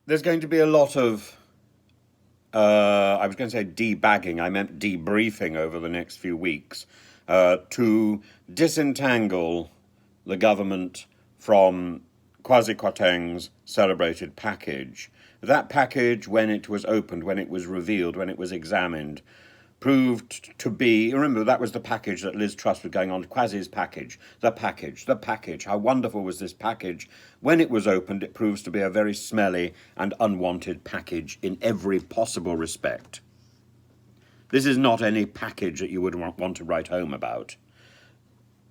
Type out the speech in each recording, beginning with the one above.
There's going to be a lot of, I was going to say debagging, I meant debriefing over the next few weeks to disentangle the government from Kwasi Kwarteng's celebrated package. That package, when it was opened, when it was revealed, when it was examined, proved to be, remember, that was the package that Liz Truss was going on, Kwasi's package, the package, the package. How wonderful was this package? When it was opened, it proves to be a very smelly and unwanted package in every possible respect. This is not any package that you would want to write home about.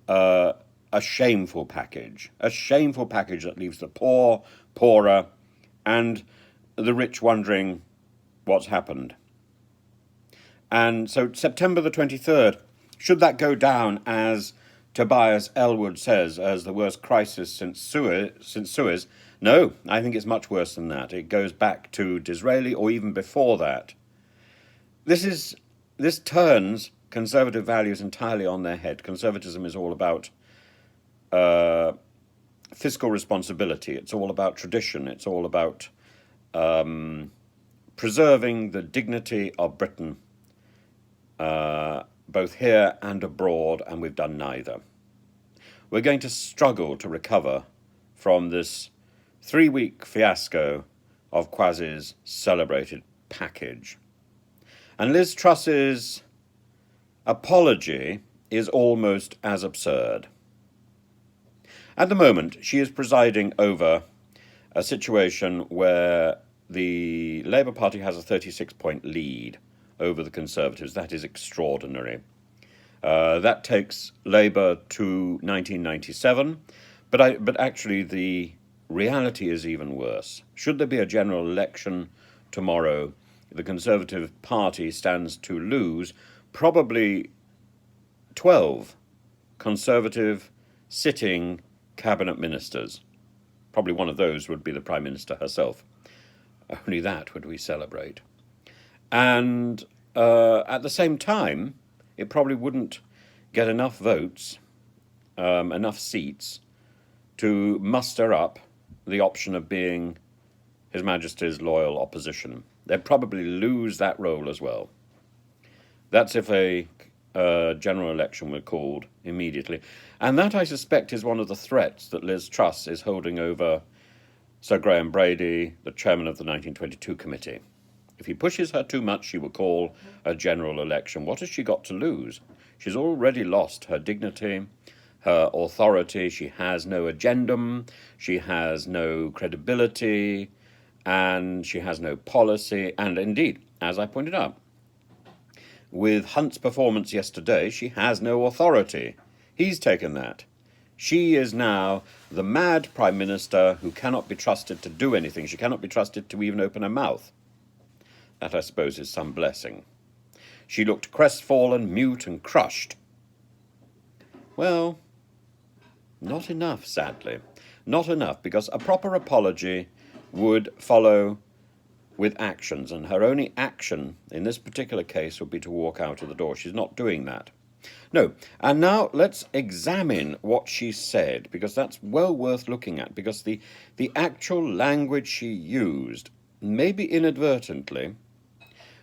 A shameful package that leaves the poor poorer and the rich wondering what's happened. And so September the 23rd, should that go down, as Tobias Ellwood says, as the worst crisis since Suez? No, I think it's much worse than that. It goes back to Disraeli or even before that. This turns conservative values entirely on their head. Conservatism is all about fiscal responsibility. It's all about tradition. It's all about preserving the dignity of Britain, both here and abroad, and we've done neither. We're going to struggle to recover from this 3-week fiasco of Kwasi's celebrated package. And Liz Truss's apology is almost as absurd. At the moment, she is presiding over a situation where the Labour Party has a 36-point lead over the Conservatives. That is extraordinary. That takes Labour to 1997, but actually the reality is even worse. Should there be a general election tomorrow, the Conservative Party stands to lose probably 12 Conservative sitting cabinet ministers. Probably one of those would be the Prime Minister herself. Only that would we celebrate. And at the same time, it probably wouldn't get enough votes, enough seats, to muster up the option of being His Majesty's loyal opposition. They'd probably lose that role as well. That's if a general election were called immediately. And that, I suspect, is one of the threats that Liz Truss is holding over Sir Graham Brady, the chairman of the 1922 committee. If he pushes her too much, she will call a general election. What has she got to lose? She's already lost her dignity, her authority. She has no agendum, she has no credibility, and she has no policy. And indeed, as I pointed out, with Hunt's performance yesterday, she has no authority. He's taken that. She is now the mad Prime Minister who cannot be trusted to do anything. She cannot be trusted to even open her mouth. That, I suppose, is some blessing. She looked crestfallen, mute, and crushed. Well, not enough, sadly. Not enough, because a proper apology would follow with actions, and her only action in this particular case would be to walk out of the door. She's not doing that. No, and now let's examine what she said, because that's well worth looking at, because the actual language she used, maybe inadvertently,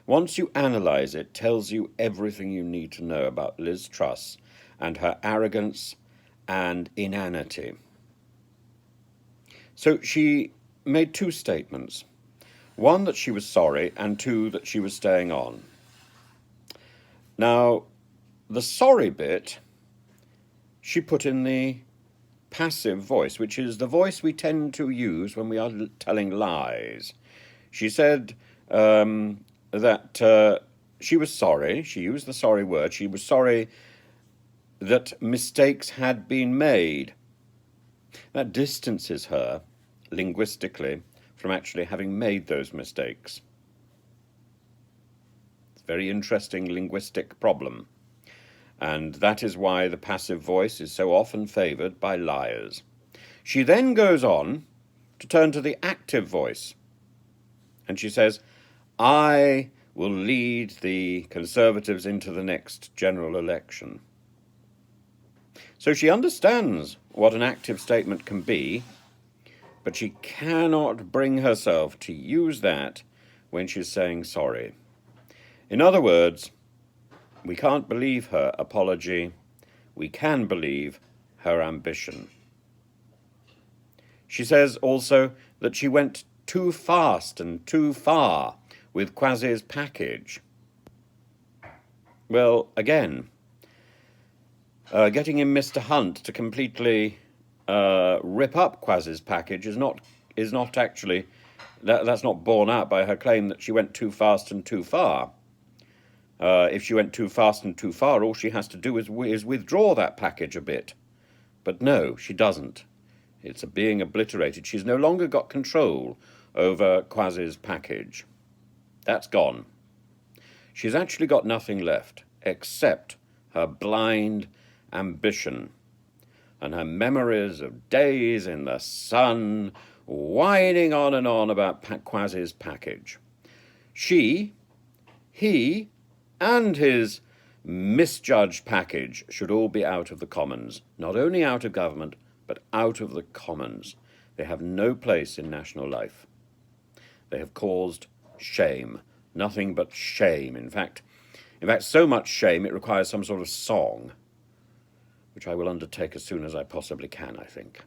once you analyse it, tells you everything you need to know about Liz Truss and her arrogance and inanity. So she made two statements. One, that she was sorry, and two, that she was staying on. Now, the sorry bit, she put in the passive voice, which is the voice we tend to use when we are telling lies. She said that she was sorry. She used the sorry word. She was sorry that mistakes had been made. That distances her, linguistically, from actually having made those mistakes. It's a very interesting linguistic problem. And that is why the passive voice is so often favoured by liars. She then goes on to turn to the active voice. And she says, I will lead the Conservatives into the next general election. So she understands what an active statement can be, but she cannot bring herself to use that when she's saying sorry. In other words, we can't believe her apology. We can believe her ambition. She says also that she went too fast and too far with Kwasi's package. Well, again, getting in Mr. Hunt to completely rip up Kwasi's package is not actually, that's not borne out by her claim that she went too fast and too far. If she went too fast and too far, all she has to do is withdraw that package a bit. But no, she doesn't. It's being obliterated. She's no longer got control over Kwasi's package. That's gone. She's actually got nothing left except her blind ambition and her memories of days in the sun, whining on and on about Kwasi's package. He, and his misjudged package should all be out of the Commons, not only out of government, but out of the Commons. They have no place in national life. They have caused shame, nothing but shame. In fact, so much shame it requires some sort of song, which I will undertake as soon as I possibly can, I think.